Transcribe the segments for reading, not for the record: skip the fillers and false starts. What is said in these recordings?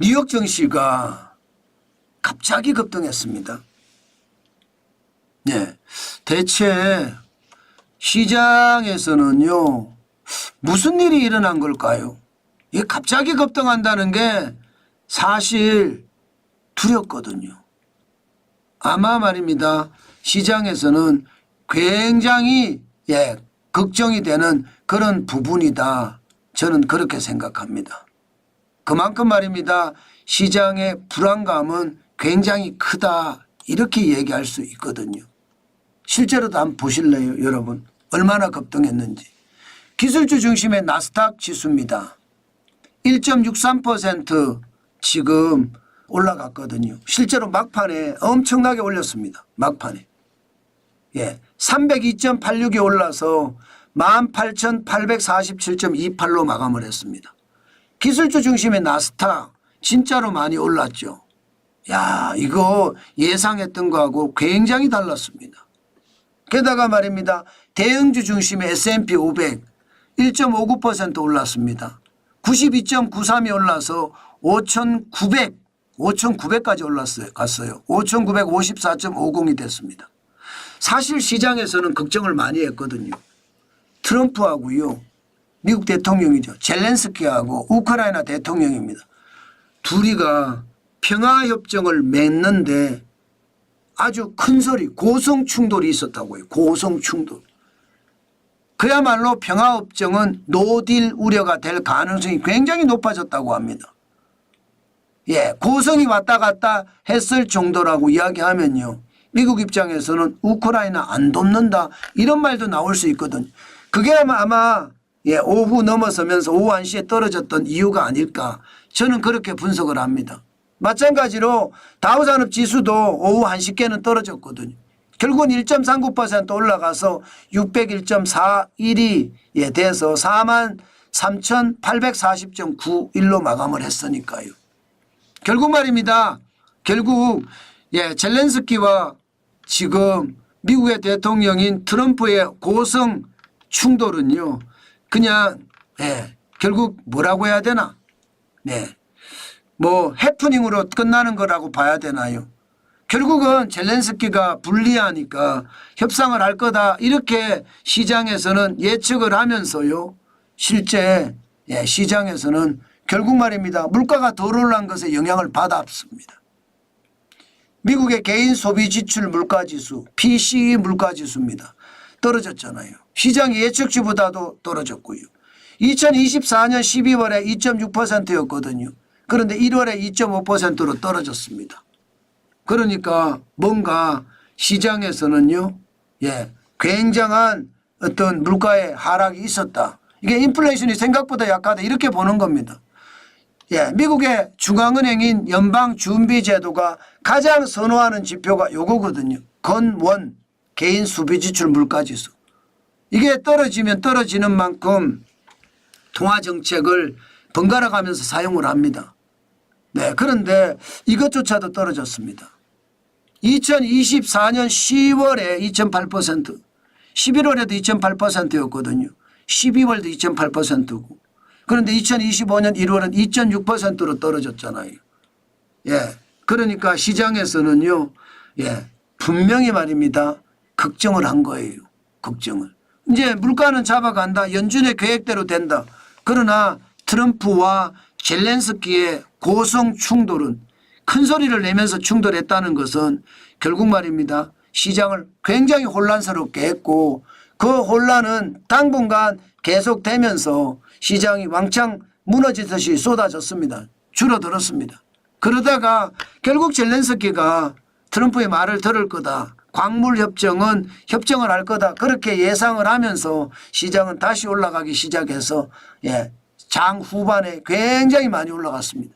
뉴욕 증시가 갑자기 급등했습니다. 네. 대체 시장에서는요, 무슨 일이 일어난 걸까요? 이게 갑자기 급등한다는 게 사실 두렵거든요. 아마 말입니다. 시장에서는 굉장히 걱정이 되는 그런 부분이다. 저는 그렇게 생각합니다. 그만큼 말입니다. 시장의 불안감은 굉장히 크다. 이렇게 얘기할 수 있거든요. 실제로도 한번 보실래요, 여러분? 얼마나 급등했는지. 기술주 중심의 나스닥 지수입니다. 1.63% 지금 올라갔거든요. 실제로 막판에 엄청나게 올렸습니다. 막판에. 302.86이 올라서 18,847.28로 마감을 했습니다. 기술주 중심의 나스닥 진짜로 많이 올랐죠. 야, 이거 예상했던 거하고 굉장히 달랐습니다. 게다가 말입니다. 대형주 중심의 S&P 500 1.59% 올랐습니다. 92.93이 올라서 5,900까지 갔어요. 5,954.50이 됐습니다. 사실 시장에서는 걱정을 많이 했거든요. 트럼프하고요. 미국 대통령이죠. 젤렌스키하고 우크라이나 대통령입니다. 둘이가 평화협정을 맺는데 아주 큰 소리, 고성 충돌이 있었다고요. 고성 충돌. 그야말로 평화협정은 노딜 우려가 될 가능성이 굉장히 높아졌다고 합니다. 고성이 왔다 갔다 했을 정도라고 이야기하면요. 미국 입장에서는 우크라이나 안 돕는다 이런 말도 나올 수 있거든요. 그게 아마 오후 넘어서면서 오후 1시에 떨어졌던 이유가 아닐까 저는 그렇게 분석을 합니다. 마찬가지로 다우산업지수도 오후 1시께는 떨어졌거든요. 결국은 1.39% 올라가서 601.41이 돼서 43,840.91로 마감을 했으니까요. 결국 말입니다. 결국 젤렌스키와 지금 미국의 대통령인 트럼프의 고성 충돌은요. 그냥 결국 뭐라고 해야 되나? 뭐 해프닝으로 끝나는 거라고 봐야 되나요? 결국은 젤렌스키가 불리하니까 협상을 할 거다 이렇게 시장에서는 예측을 하면서요. 실제 시장에서는 결국 말입니다. 물가가 덜 올라간 것에 영향을 받았습니다. 미국의 개인 소비 지출 물가지수 PCE 물가지수입니다. 떨어졌잖아요. 시장 예측치보다도 떨어졌고요. 2024년 12월에 2.6%였거든요. 그런데 1월에 2.5%로 떨어졌습니다. 그러니까 뭔가 시장에서는요. 굉장한 어떤 물가의 하락이 있었다. 이게 인플레이션이 생각보다 약하다 이렇게 보는 겁니다. 미국의 중앙은행인 연방준비제도가 가장 선호하는 지표가 요거거든요. 건원 개인 소비지출 물가지수. 이게 떨어지면 떨어지는 만큼 통화정책을 번갈아 가면서 사용을 합니다. 그런데 이것조차도 떨어졌습니다. 2024년 10월에 2.8%, 11월에도 2.8%였거든요. 12월도 2.8%고. 그런데 2025년 1월은 2.6%로 떨어졌잖아요. 그러니까 시장에서는요. 분명히 말입니다. 걱정을 한 거예요. 걱정을. 이제 물가는 잡아간다. 연준의 계획대로 된다. 그러나 트럼프와 젤렌스키의 고성 충돌은 큰 소리를 내면서 충돌했다는 것은 결국 말입니다. 시장을 굉장히 혼란스럽게 했고 그 혼란은 당분간 계속되면서 시장이 왕창 무너지듯이 쏟아졌습니다. 줄어들었습니다. 그러다가 결국 젤렌스키가 트럼프의 말을 들을 거다. 광물협정은 협정을 할 거다. 그렇게 예상을 하면서 시장은 다시 올라가기 시작해서 장 후반에 굉장히 많이 올라갔습니다.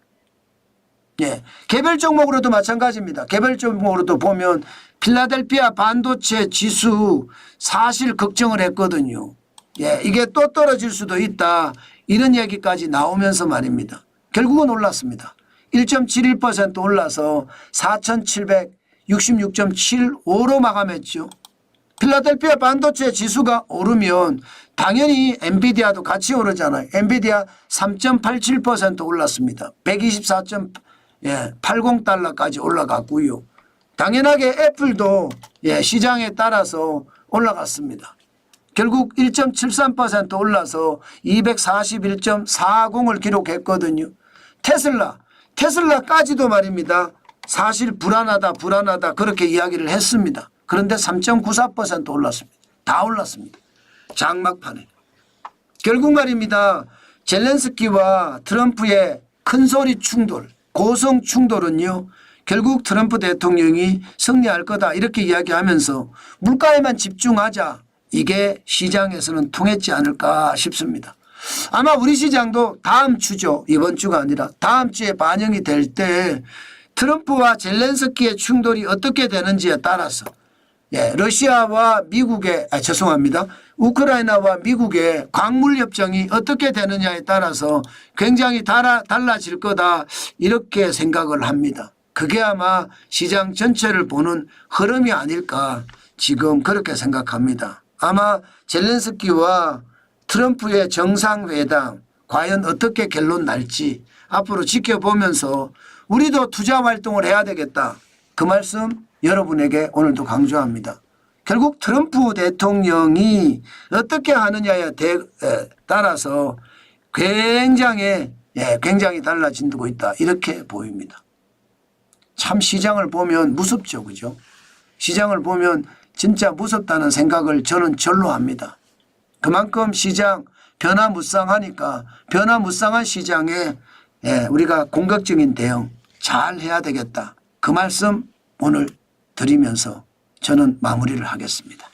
개별 종목으로도 마찬가지입니다. 개별 종목으로도 보면 필라델피아 반도체 지수 사실 걱정을 했거든요. 이게 또 떨어질 수도 있다. 이런 얘기까지 나오면서 말입니다. 결국은 올랐습니다. 1.71% 올라서 4,766.75로 마감했죠. 필라델피아 반도체 지수가 오르면 당연히 엔비디아도 같이 오르잖아요. 엔비디아 3.87% 올랐습니다. 124.80달러까지 올라갔고요. 당연하게 애플도 시장에 따라서 올라갔습니다. 결국 1.73% 올라서 241.40을 기록했거든요. 테슬라까지도 말입니다. 사실 불안하다 그렇게 이야기를 했습니다. 그런데 3.94% 올랐습니다. 다 올랐습니다. 장막판에. 결국 말입니다. 젤렌스키와 트럼프의 큰소리 충돌, 고성 충돌은요. 결국 트럼프 대통령이 승리할 거다 이렇게 이야기하면서 물가에만 집중하자, 이게 시장에서는 통했지 않을까 싶습니다. 아마 우리 시장도 다음 주죠. 이번 주가 아니라 다음 주에 반영이 될 때 트럼프와 젤렌스키의 충돌이 어떻게 되는지에 따라서 러시아와 미국의 죄송합니다. 우크라이나와 미국의 광물협정이 어떻게 되느냐에 따라서 굉장히 달라질 거다 이렇게 생각을 합니다. 그게 아마 시장 전체를 보는 흐름이 아닐까 지금 그렇게 생각합니다. 아마 젤렌스키와 트럼프의 정상회담 과연 어떻게 결론 날지 앞으로 지켜보면서 우리도 투자 활동을 해야 되겠다. 그 말씀 여러분에게 오늘도 강조합니다. 결국 트럼프 대통령이 어떻게 하느냐에 따라서 굉장히 달라지고 있다. 이렇게 보입니다. 참 시장을 보면 무섭죠. 그죠? 시장을 보면 진짜 무섭다는 생각을 저는 절로 합니다. 그만큼 시장 변화무쌍하니까 변화무쌍한 시장에 우리가 공격적인 대응 잘 해야 되겠다. 그 말씀 오늘 드리면서 저는 마무리를 하겠습니다.